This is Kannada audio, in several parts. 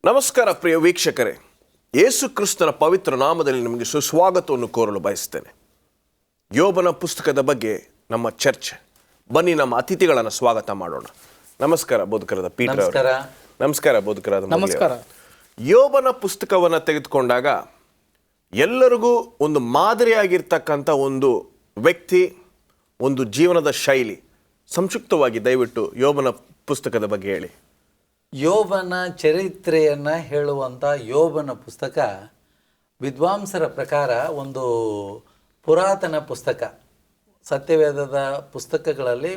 ನಮಸ್ಕಾರ ಪ್ರಿಯ ವೀಕ್ಷಕರೇ, ಯೇಸು ಕ್ರಿಸ್ತನ ಪವಿತ್ರ ನಾಮದಲ್ಲಿ ನಿಮಗೆ ಸುಸ್ವಾಗತವನ್ನು ಕೋರಲು ಬಯಸ್ತೇನೆ. ಯೋಬನ ಪುಸ್ತಕದ ಬಗ್ಗೆ ನಮ್ಮ ಚರ್ಚೆ. ಬನ್ನಿ ನಮ್ಮ ಅತಿಥಿಗಳನ್ನು ಸ್ವಾಗತ ಮಾಡೋಣ. ನಮಸ್ಕಾರ ಬೋಧಕರಾದ ಪೀಟರ್ ಅವರೇ. ನಮಸ್ಕಾರ ಬೋಧಕರಾದ. ನಮಸ್ಕಾರ. ಯೋಬನ ಪುಸ್ತಕವನ್ನು ತೆಗೆದುಕೊಂಡಾಗ ಎಲ್ಲರಿಗೂ ಒಂದು ಮಾದರಿಯಾಗಿರ್ತಕ್ಕಂಥ ಒಂದು ವ್ಯಕ್ತಿ, ಒಂದು ಜೀವನದ ಶೈಲಿ. ಸಂಕ್ಷಿಪ್ತವಾಗಿ ದಯವಿಟ್ಟು ಯೋಬನ ಪುಸ್ತಕದ ಬಗ್ಗೆ ಹೇಳಿ. ಯೋಬನ ಚರಿತ್ರೆಯನ್ನು ಹೇಳುವಂಥ ಯೋಬನ ಪುಸ್ತಕ ವಿದ್ವಾಂಸರ ಪ್ರಕಾರ ಒಂದು ಪುರಾತನ ಪುಸ್ತಕ. ಸತ್ಯವೇದದ ಪುಸ್ತಕಗಳಲ್ಲಿ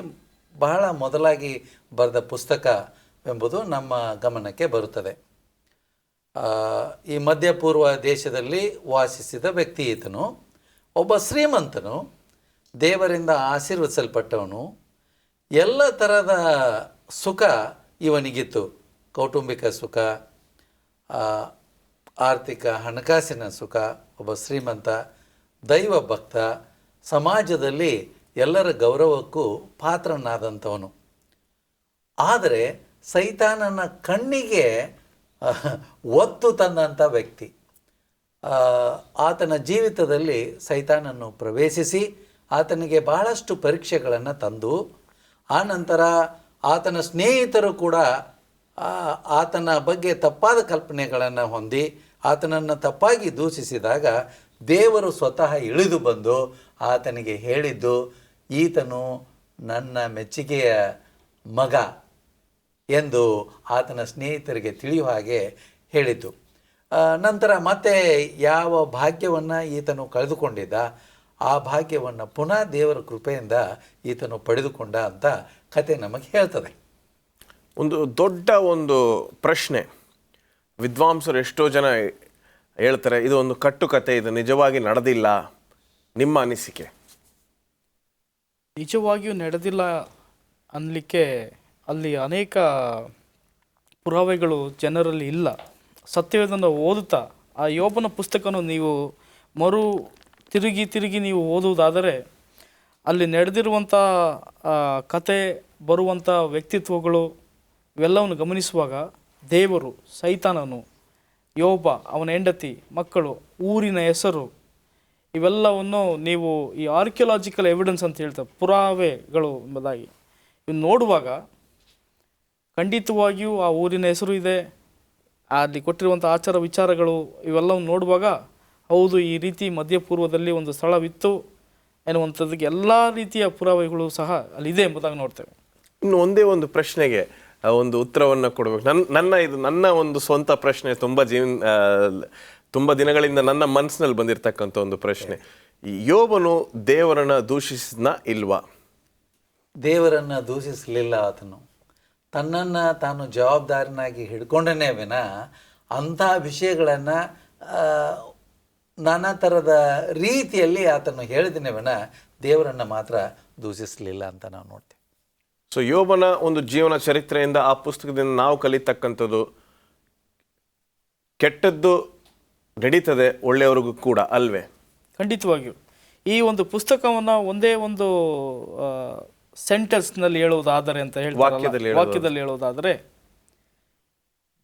ಬಹಳ ಮೊದಲಾಗಿ ಬರೆದ ಪುಸ್ತಕವೆಂಬುದು ನಮ್ಮ ಗಮನಕ್ಕೆ ಬರುತ್ತದೆ. ಈ ಮಧ್ಯಪೂರ್ವ ದೇಶದಲ್ಲಿ ವಾಸಿಸಿದ ವ್ಯಕ್ತಿ ಈತನು. ಒಬ್ಬ ಶ್ರೀಮಂತನು, ದೇವರಿಂದ ಆಶೀರ್ವದಿಸಲ್ಪಟ್ಟವನು. ಎಲ್ಲ ಥರದ ಸುಖ ಇವನಿಗಿತ್ತು. ಕೌಟುಂಬಿಕ ಸುಖ, ಆರ್ಥಿಕ ಹಣಕಾಸಿನ ಸುಖ. ಒಬ್ಬ ಶ್ರೀಮಂತ, ದೈವ ಭಕ್ತ, ಸಮಾಜದಲ್ಲಿ ಎಲ್ಲರ ಗೌರವಕ್ಕೂ ಪಾತ್ರನಾದಂಥವನು. ಆದರೆ ಸೈತಾನನ ಕಣ್ಣಿಗೆ ಒತ್ತು ತಂದಂಥ ವ್ಯಕ್ತಿ. ಆತನ ಜೀವಿತದಲ್ಲಿ ಸೈತಾನನ್ನು ಪ್ರವೇಶಿಸಿ ಆತನಿಗೆ ಬಹಳಷ್ಟು ಪರೀಕ್ಷೆಗಳನ್ನು ತಂದು, ಆನಂತರ ಆತನ ಸ್ನೇಹಿತರು ಕೂಡ ಆತನ ಬಗ್ಗೆ ತಪ್ಪಾದ ಕಲ್ಪನೆಗಳನ್ನು ಹೊಂದಿ ಆತನನ್ನು ತಪ್ಪಾಗಿ ದೂಷಿಸಿದಾಗ ದೇವರು ಸ್ವತಃ ಇಳಿದು ಬಂದು ಆತನಿಗೆ ಹೇಳಿದ್ದು, ಈತನು ನನ್ನ ಮೆಚ್ಚುಗೆಯ ಮಗ ಎಂದು ಆತನ ಸ್ನೇಹಿತರಿಗೆ ತಿಳಿಯುವ ಹಾಗೆ ಹೇಳಿತು. ನಂತರ ಮತ್ತೆ ಯಾವ ಭಾಗ್ಯವನ್ನು ಈತನು ಕಳೆದುಕೊಂಡಿದ್ದ ಆ ಭಾಗ್ಯವನ್ನು ಪುನಃ ದೇವರ ಕೃಪೆಯಿಂದ ಈತನು ಪಡೆದುಕೊಂಡ ಅಂತ ಕತೆ ನಮಗೆ ಹೇಳ್ತದೆ. ಒಂದು ದೊಡ್ಡ ಒಂದು ಪ್ರಶ್ನೆ. ವಿದ್ವಾಂಸರು ಎಷ್ಟೋ ಜನ ಹೇಳ್ತಾರೆ ಇದು ಒಂದು ಕಟ್ಟುಕತೆ, ಇದು ನಿಜವಾಗಿ ನಡೆದಿಲ್ಲ. ನಿಮ್ಮ ಅನಿಸಿಕೆ? ನಿಜವಾಗಿಯೂ ನಡೆದಿಲ್ಲ ಅನ್ನಲಿಕ್ಕೆ ಅಲ್ಲಿ ಅನೇಕ ಪುರಾವೆಗಳು ಜನರಲ್ಲಿ ಇಲ್ಲ. ಸತ್ಯವೇದನ ಓದುತ್ತಾ ಆ ಯೋಬನ ಪುಸ್ತಕವನ್ನು ನೀವು ತಿರುಗಿ ನೀವು ಓದುವುದಾದರೆ ಅಲ್ಲಿ ನಡೆದಿರುವಂಥ ಕತೆ, ಬರುವಂಥ ವ್ಯಕ್ತಿತ್ವಗಳು ಇವೆಲ್ಲವನ್ನು ಗಮನಿಸುವಾಗ ದೇವರು, ಸೈತಾನನು, ಯೋಬ, ಅವನ ಹೆಂಡತಿ, ಮಕ್ಕಳು, ಊರಿನ ಹೆಸರು ಇವೆಲ್ಲವನ್ನು ನೀವು ಈ ಆರ್ಕಿಯಾಲಜಿಕಲ್ ಎವಿಡೆನ್ಸ್ ಅಂತ ಹೇಳ್ತಾರೆ, ಪುರಾವೆಗಳು ಎಂಬುದಾಗಿ ಇನ್ನು ನೋಡುವಾಗ ಖಂಡಿತವಾಗಿಯೂ ಆ ಊರಿನ ಹೆಸರು ಇದೆ, ಅಲ್ಲಿ ಕೊಟ್ಟಿರುವಂಥ ಆಚಾರ ವಿಚಾರಗಳು ಇವೆಲ್ಲವನ್ನು ನೋಡುವಾಗ ಹೌದು, ಈ ರೀತಿ ಮಧ್ಯಪೂರ್ವದಲ್ಲಿ ಒಂದು ಸ್ಥಳವಿತ್ತು ಎನ್ನುವಂಥದ್ದಕ್ಕೆ ಎಲ್ಲ ರೀತಿಯ ಪುರಾವೆಗಳು ಸಹ ಅಲ್ಲಿದೆ ಎಂಬುದಾಗಿ ನೋಡ್ತೇವೆ. ಇನ್ನು ಒಂದೇ ಒಂದು ಪ್ರಶ್ನೆಗೆ ಒಂದು ಉತ್ತರವನ್ನು ಕೊಡಬೇಕು. ನನ್ನ ಒಂದು ಸ್ವಂತ ಪ್ರಶ್ನೆ, ತುಂಬ ದಿನಗಳಿಂದ ನನ್ನ ಮನಸ್ಸಿನಲ್ಲಿ ಬಂದಿರತಕ್ಕಂಥ ಒಂದು ಪ್ರಶ್ನೆ. ಯೋಬನು ದೇವರನ್ನು ದೂಷಿಸಿದ್ನ ಇಲ್ವಾ? ದೇವರನ್ನು ದೂಷಿಸಲಿಲ್ಲ. ಆತನು ತನ್ನನ್ನು ತಾನು ಜವಾಬ್ದಾರನಾಗಿ ಹಿಡ್ಕೊಂಡನೇ ವಿನ ಅಂಥ ವಿಷಯಗಳನ್ನು ನಾನಾ ಥರದ ರೀತಿಯಲ್ಲಿ ಆತನು ಹೇಳಿದನೇ ವಿನ ದೇವರನ್ನು ಮಾತ್ರ ದೂಷಿಸಲಿಲ್ಲ ಅಂತ ನಾವು ನೋಡ್ತೇವೆ. ಸೊ ಯೋಬನ ಒಂದು ಜೀವನ ಚರಿತ್ರೆಯಿಂದ, ಆ ಪುಸ್ತಕದಿಂದ ನಾವು ಕಲಿತಕ್ಕಂಥದ್ದು, ಕೆಟ್ಟದ್ದು ನಡೀತದೆ ಒಳ್ಳೆಯವ್ರಿಗೂ ಕೂಡ ಅಲ್ವೇ? ಖಂಡಿತವಾಗಿಯೂ ಈ ಒಂದು ಪುಸ್ತಕವನ್ನು ಒಂದೇ ಒಂದು ಸೆಂಟೆನ್ಸ್ನಲ್ಲಿ ಹೇಳುವುದಾದರೆ ಅಂತ ಹೇಳ್ತಾರೆ, ವಾಕ್ಯದಲ್ಲಿ ಹೇಳುವುದಾದರೆ,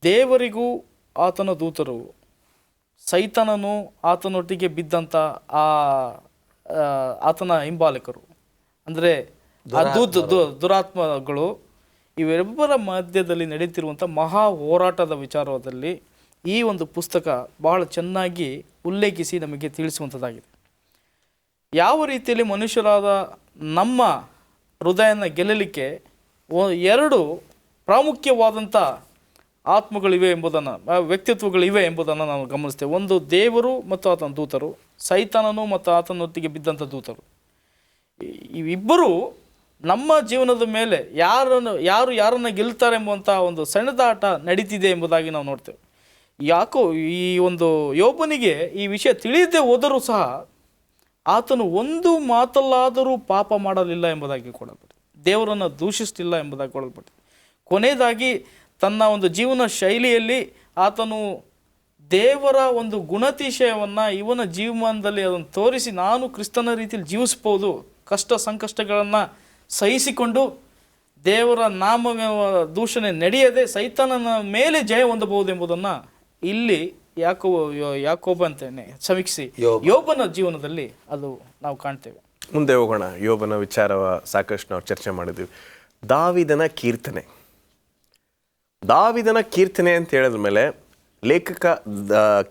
ದೇವರಿಗೂ ಆತನ ದೂತರು, ಸೈತಾನನು ಆತನೊಟ್ಟಿಗೆ ಬಿದ್ದಂಥ ಆತನ ಹಿಂಬಾಲಕರು ಅಂದರೆ ದುರಾತ್ಮಗಳು, ಇವೆರಬ್ಬರ ಮಧ್ಯದಲ್ಲಿ ನಡೀತಿರುವಂಥ ಮಹಾ ಹೋರಾಟದ ವಿಚಾರದಲ್ಲಿ ಈ ಒಂದು ಪುಸ್ತಕ ಬಹಳ ಚೆನ್ನಾಗಿ ಉಲ್ಲೇಖಿಸಿ ನಮಗೆ ತಿಳಿಸುವಂಥದ್ದಾಗಿದೆ. ಯಾವ ರೀತಿಯಲ್ಲಿ ಮನುಷ್ಯರಾದ ನಮ್ಮ ಹೃದಯನ ಗೆಲ್ಲಲಿಕ್ಕೆ ಎರಡು ಪ್ರಾಮುಖ್ಯವಾದಂಥ ಆತ್ಮಗಳಿವೆ ಎಂಬುದನ್ನು, ವ್ಯಕ್ತಿತ್ವಗಳಿವೆ ಎಂಬುದನ್ನು ನಾವು ಗಮನಿಸ್ತೇವೆ. ಒಂದು ದೇವರು ಮತ್ತು ಆತನ ದೂತರು, ಸೈತಾನನು ಮತ್ತು ಆತನೊಟ್ಟಿಗೆ ಬಿದ್ದಂಥ ದೂತರು. ಇವಿಬ್ಬರು ನಮ್ಮ ಜೀವನದ ಮೇಲೆ ಯಾರನ್ನು ಗೆಲ್ತಾರೆ ಎಂಬುವಂಥ ಒಂದು ಸೆಣದಾಟ ನಡೀತಿದೆ ಎಂಬುದಾಗಿ ನಾವು ನೋಡ್ತೇವೆ. ಯಾಕೋ ಈ ಒಂದು ಯೋಬನಿಗೆ ಈ ವಿಷಯ ತಿಳಿಯದೆ ಹೋದರೂ ಸಹ ಆತನು ಒಂದು ಮಾತಲ್ಲಾದರೂ ಪಾಪ ಮಾಡಲಿಲ್ಲ ಎಂಬುದಾಗಿ ಕೊಡಲ್ಪಟ್ಟಿದೆ, ದೇವರನ್ನು ದೂಷಿಸಲಿಲ್ಲ ಎಂಬುದಾಗಿ ಕೊಡಲ್ಪಟ್ಟಿದೆ. ಕೊನೆಯದಾಗಿ ತನ್ನ ಒಂದು ಜೀವನ ಶೈಲಿಯಲ್ಲಿ ಆತನು ದೇವರ ಒಂದು ಗುಣತಿಶಯವನ್ನು ಇವನ ಜೀವನದಲ್ಲಿ ಅದನ್ನು ತೋರಿಸಿ, ನಾನು ಕ್ರಿಸ್ತನ ರೀತಿಯಲ್ಲಿ ಜೀವಿಸ್ಬೋದು, ಕಷ್ಟ ಸಂಕಷ್ಟಗಳನ್ನು ಸಹಿಸಿಕೊಂಡು ದೇವರ ನಾಮ ದೂಷಣೆ ನಡೆಯದೆ ಸೈತಾನನ ಮೇಲೆ ಜಯ ಹೊಂದಬಹುದು ಎಂಬುದನ್ನು ಇಲ್ಲಿ ಯಾಕೋಬ ಅಂತೇನೆ ಸಮೀಕ್ಷೆ ಯೋಬನ ಜೀವನದಲ್ಲಿ ಅದು ನಾವು ಕಾಣ್ತೇವೆ. ಮುಂದೆ ಹೋಗೋಣ. ಯೋಬನ ವಿಚಾರ ಸಾಕಷ್ಟು ನಾವು ಚರ್ಚೆ ಮಾಡಿದ್ವಿ. ದಾವಿದನ ಕೀರ್ತನೆ ಅಂತ ಹೇಳಿದ ಮೇಲೆ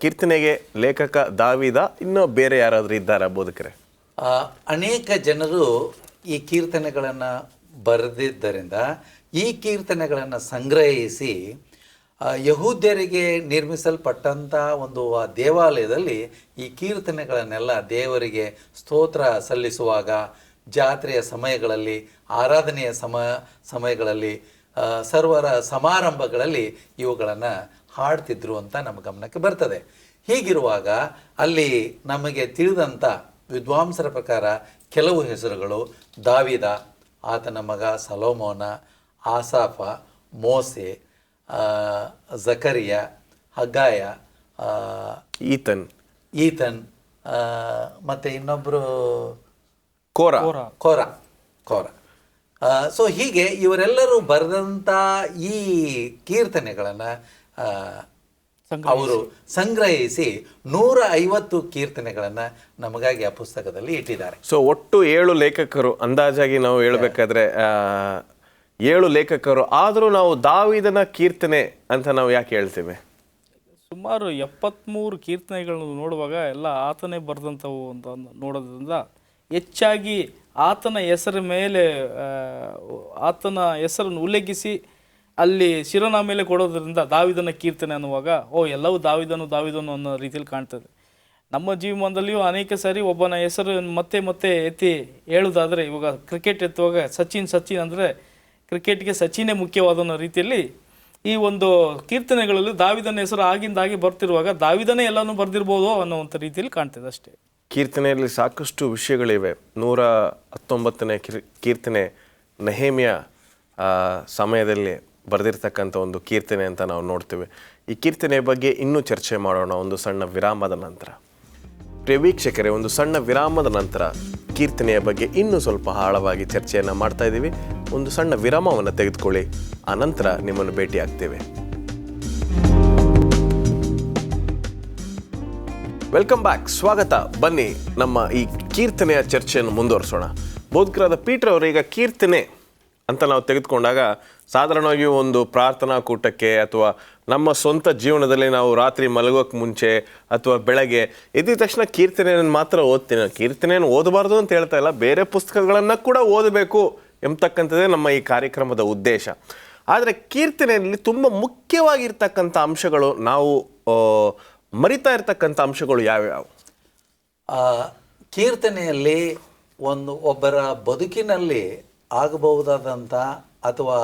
ಕೀರ್ತನೆಗೆ ಲೇಖಕ ದಾವಿದ, ಇನ್ನೂ ಬೇರೆ ಯಾರಾದರೂ ಇದ್ದಾರಾ ಬೋಧಕರೇ? ಅನೇಕ ಜನರು ಈ ಕೀರ್ತನೆಗಳನ್ನು ಬರೆದಿದ್ದರಿಂದ ಈ ಕೀರ್ತನೆಗಳನ್ನು ಸಂಗ್ರಹಿಸಿ ಯಹೂದ್ಯರಿಗೆ ನಿರ್ಮಿಸಲ್ಪಟ್ಟಂಥ ಒಂದು ದೇವಾಲಯದಲ್ಲಿ ಈ ಕೀರ್ತನೆಗಳನ್ನೆಲ್ಲ ದೇವರಿಗೆ ಸ್ತೋತ್ರ ಸಲ್ಲಿಸುವಾಗ, ಜಾತ್ರೆಯ ಸಮಯಗಳಲ್ಲಿ, ಆರಾಧನೆಯ ಸಮಯಗಳಲ್ಲಿ, ಸರ್ವರ ಸಮಾರಂಭಗಳಲ್ಲಿ ಇವುಗಳನ್ನು ಹಾಡ್ತಿದ್ರು ಅಂತ ನಮ್ಮ ಗಮನಕ್ಕೆ ಬರ್ತದೆ. ಹೀಗಿರುವಾಗ ಅಲ್ಲಿ ನಮಗೆ ತಿಳಿದಂಥ ವಿದ್ವಾಂಸರ ಪ್ರಕಾರ ಕೆಲವು ಹೆಸರುಗಳು: ದಾವಿದ, ಆತನ ಮಗ ಸಲೋಮೋನ, ಆಸಾಫ, ಮೋಸೆ, ಜಕರಿಯ, ಹಗ್ಗಾಯ, ಈತನ್ ಮತ್ತು ಇನ್ನೊಬ್ಬರು ಕೋರ. ಸೊ ಹೀಗೆ ಇವರೆಲ್ಲರೂ ಬರೆದಂಥ ಈ ಕೀರ್ತನೆಗಳನ್ನು ಅವರು ಸಂಗ್ರಹಿಸಿ 150 ಕೀರ್ತನೆಗಳನ್ನು ನಮಗಾಗಿ ಆ ಪುಸ್ತಕದಲ್ಲಿ ಇಟ್ಟಿದ್ದಾರೆ. ಸೊ ಒಟ್ಟು 7 ಲೇಖಕರು, ಅಂದಾಜಾಗಿ ನಾವು ಹೇಳಬೇಕಾದ್ರೆ 7 ಲೇಖಕರು. ಆದರೂ ನಾವು ದಾವಿದನ ಕೀರ್ತನೆ ಅಂತ ನಾವು ಯಾಕೆ ಹೇಳ್ತೇವೆ? ಸುಮಾರು 73 ಕೀರ್ತನೆಗಳನ್ನು ನೋಡುವಾಗ ಎಲ್ಲ ಆತನೇ ಬರೆದಂಥವು ಅಂತ ನೋಡೋದ್ರಿಂದ ಹೆಚ್ಚಾಗಿ ಆತನ ಹೆಸರ ಮೇಲೆ ಆತನ ಹೆಸರನ್ನು ಉಲ್ಲೇಖಿಸಿ ಅಲ್ಲಿ ಶಿರೋನಾಮೆಲೆ ಕೊಡೋದ್ರಿಂದ ದಾವಿದನ ಕೀರ್ತನೆ ಅನ್ನುವಾಗ ಎಲ್ಲವೂ ದಾವಿದನು ಅನ್ನೋ ರೀತಿಯಲ್ಲಿ ಕಾಣ್ತದೆ. ನಮ್ಮ ಜೀವನದಲ್ಲಿಯೂ ಅನೇಕ ಸಾರಿ ಒಬ್ಬನ ಹೆಸರು ಮತ್ತೆ ಎತ್ತಿ ಹೇಳೋದಾದರೆ, ಇವಾಗ ಕ್ರಿಕೆಟ್ ಎತ್ತುವಾಗ ಸಚಿನ್ ಅಂದರೆ ಕ್ರಿಕೆಟ್ಗೆ ಸಚಿನೇ ಮುಖ್ಯವಾದ ರೀತಿಯಲ್ಲಿ ಈ ಒಂದು ಕೀರ್ತನೆಗಳಲ್ಲಿ ದಾವಿದನ ಹೆಸರು ಆಗಿಂದಾಗಿ ಬರ್ತಿರುವಾಗ ದಾವಿದನೇ ಎಲ್ಲನೂ ಬರೆದಿರ್ಬೋದು ಅನ್ನೋವಂಥ ರೀತಿಯಲ್ಲಿ ಕಾಣ್ತದೆ ಅಷ್ಟೇ. ಕೀರ್ತನೆಯಲ್ಲಿ ಸಾಕಷ್ಟು ವಿಷಯಗಳಿವೆ. 119ನೇ ಕೀರ್ತನೆ ನೆಹೆಮ್ಯ ಸಮಯದಲ್ಲಿ ಬರೆದಿರ್ತಕ್ಕಂಥ ಒಂದು ಕೀರ್ತನೆ ಅಂತ ನಾವು ನೋಡ್ತೇವೆ. ಈ ಕೀರ್ತನೆಯ ಬಗ್ಗೆ ಇನ್ನೂ ಚರ್ಚೆ ಮಾಡೋಣ ಒಂದು ಸಣ್ಣ ವಿರಾಮದ ನಂತರ. ಪ್ರಿಯ ವೀಕ್ಷಕರೇ, ಒಂದು ಸಣ್ಣ ವಿರಾಮದ ನಂತರ ಕೀರ್ತನೆಯ ಬಗ್ಗೆ ಇನ್ನೂ ಸ್ವಲ್ಪ ಆಳವಾಗಿ ಚರ್ಚೆಯನ್ನು ಮಾಡ್ತಾ ಇದ್ದೀವಿ. ಒಂದು ಸಣ್ಣ ವಿರಾಮವನ್ನು ತೆಗೆದುಕೊಳ್ಳಿ, ಆ ನಂತರ ನಿಮ್ಮನ್ನು ಭೇಟಿ ಆಗ್ತೇವೆ. ವೆಲ್ಕಮ್ ಬ್ಯಾಕ್, ಸ್ವಾಗತ. ಬನ್ನಿ ನಮ್ಮ ಈ ಕೀರ್ತನೆಯ ಚರ್ಚೆಯನ್ನು ಮುಂದುವರಿಸೋಣ. ಬೋಧಕರಾದ ಪೀಟರ್ ಅವರು, ಈಗ ಕೀರ್ತನೆ ಅಂತ ನಾವು ತೆಗೆದುಕೊಂಡಾಗ ಸಾಧಾರಣವಾಗಿ ಒಂದು ಪ್ರಾರ್ಥನಾ ಕೂಟಕ್ಕೆ ಅಥವಾ ನಮ್ಮ ಸ್ವಂತ ಜೀವನದಲ್ಲಿ ನಾವು ರಾತ್ರಿ ಮಲಗೋಕ್ಕೆ ಮುಂಚೆ ಅಥವಾ ಬೆಳಗ್ಗೆ ಎದ್ದ ತಕ್ಷಣ ಕೀರ್ತನೆಯನ್ನು ಮಾತ್ರ ಓದ್ತೀನಿ. ಕೀರ್ತನೆಯನ್ನು ಓದಬಾರ್ದು ಅಂತ ಹೇಳ್ತಾ ಇಲ್ಲ, ಬೇರೆ ಪುಸ್ತಕಗಳನ್ನು ಕೂಡ ಓದಬೇಕು ಎಂಬತಕ್ಕಂಥದ್ದೇ ನಮ್ಮ ಈ ಕಾರ್ಯಕ್ರಮದ ಉದ್ದೇಶ. ಆದರೆ ಕೀರ್ತನೆಯಲ್ಲಿ ತುಂಬ ಮುಖ್ಯವಾಗಿರ್ತಕ್ಕಂಥ ಅಂಶಗಳು, ನಾವು ಮರಿತಾ ಇರ್ತಕ್ಕಂಥ ಅಂಶಗಳು ಯಾವ್ಯಾವು? ಕೀರ್ತನೆಯಲ್ಲಿ ಒಬ್ಬರ ಬದುಕಿನಲ್ಲಿ ಆಗಬಹುದಾದಂಥ ಅಥವಾ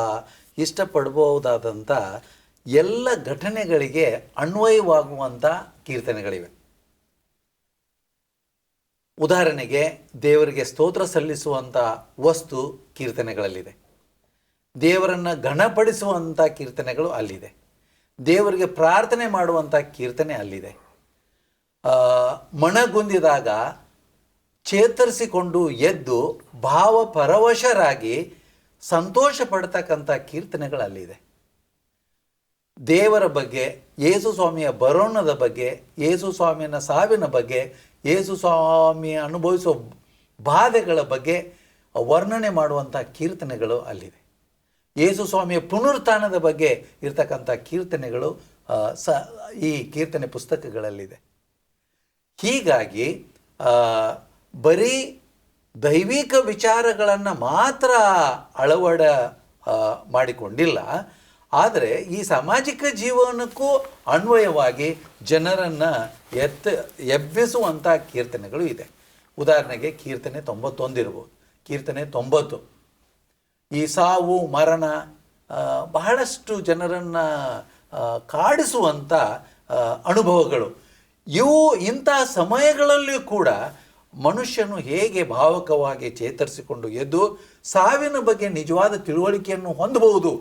ಇಷ್ಟಪಡಬಹುದಾದಂಥ ಎಲ್ಲ ಘಟನೆಗಳಿಗೆ ಅನ್ವಯವಾಗುವಂಥ ಕೀರ್ತನೆಗಳಿವೆ. ಉದಾಹರಣೆಗೆ, ದೇವರಿಗೆ ಸ್ತೋತ್ರ ಸಲ್ಲಿಸುವಂಥ ವಸ್ತು ಕೀರ್ತನೆಗಳಲ್ಲಿದೆ. ದೇವರನ್ನು ಘನಪಡಿಸುವಂಥ ಕೀರ್ತನೆಗಳು ಅಲ್ಲಿದೆ. ದೇವರಿಗೆ ಪ್ರಾರ್ಥನೆ ಮಾಡುವಂಥ ಕೀರ್ತನೆ ಅಲ್ಲಿದೆ. ಮನಗುಂದಿದಾಗ ಚೇತರಿಸಿಕೊಂಡು ಎದ್ದು ಭಾವಪರವಶರಾಗಿ ಸಂತೋಷ ಪಡ್ತಕ್ಕಂಥ ಕೀರ್ತನೆಗಳು ಅಲ್ಲಿದೆ. ದೇವರ ಬಗ್ಗೆ, ಯೇಸು ಸ್ವಾಮಿಯ ಬರೋಣದ ಬಗ್ಗೆ, ಯೇಸು ಸ್ವಾಮಿಯ ಸಾವಿನ ಬಗ್ಗೆ, ಯೇಸು ಸ್ವಾಮಿ ಅನುಭವಿಸೋ ಬಾಧೆಗಳ ಬಗ್ಗೆ ವರ್ಣನೆ ಮಾಡುವಂಥ ಕೀರ್ತನೆಗಳು ಅಲ್ಲಿದೆ. ಯೇಸು ಸ್ವಾಮಿಯ ಪುನರುತ್ಥಾನದ ಬಗ್ಗೆ ಇರ್ತಕ್ಕಂಥ ಕೀರ್ತನೆಗಳು ಈ ಕೀರ್ತನೆ ಪುಸ್ತಕಗಳಲ್ಲಿದೆ. ಹೀಗಾಗಿ ಬರೀ ದೈವಿಕ ವಿಚಾರಗಳನ್ನು ಮಾತ್ರ ಅಳವಡ ಮಾಡಿಕೊಂಡಿಲ್ಲ, ಆದರೆ ಈ ಸಾಮಾಜಿಕ ಜೀವನಕ್ಕೂ ಅನ್ವಯವಾಗಿ ಜನರನ್ನು ಎಬ್ಬಿಸುವಂಥ ಕೀರ್ತನೆಗಳು ಇದೆ. ಉದಾಹರಣೆಗೆ ಕೀರ್ತನೆ 91 ಇರ್ಬೋದು, ಕೀರ್ತನೆ 90. ಈ ಸಾವು ಮರಣ ಬಹಳಷ್ಟು ಜನರನ್ನು ಕಾಡಿಸುವಂಥ ಅನುಭವಗಳು ಇಂಥ ಸಮಯಗಳಲ್ಲಿಯೂ ಕೂಡ ಮನುಷ್ಯನು ಹೇಗೆ ಭಾವಕವಾಗಿ ಚೇತರಿಸಿಕೊಂಡು ಎದ್ದು ಸಾವಿನ ಬಗ್ಗೆ ನಿಜವಾದ ತಿಳುವಳಿಕೆಯನ್ನು ಹೊಂದಬಹುದು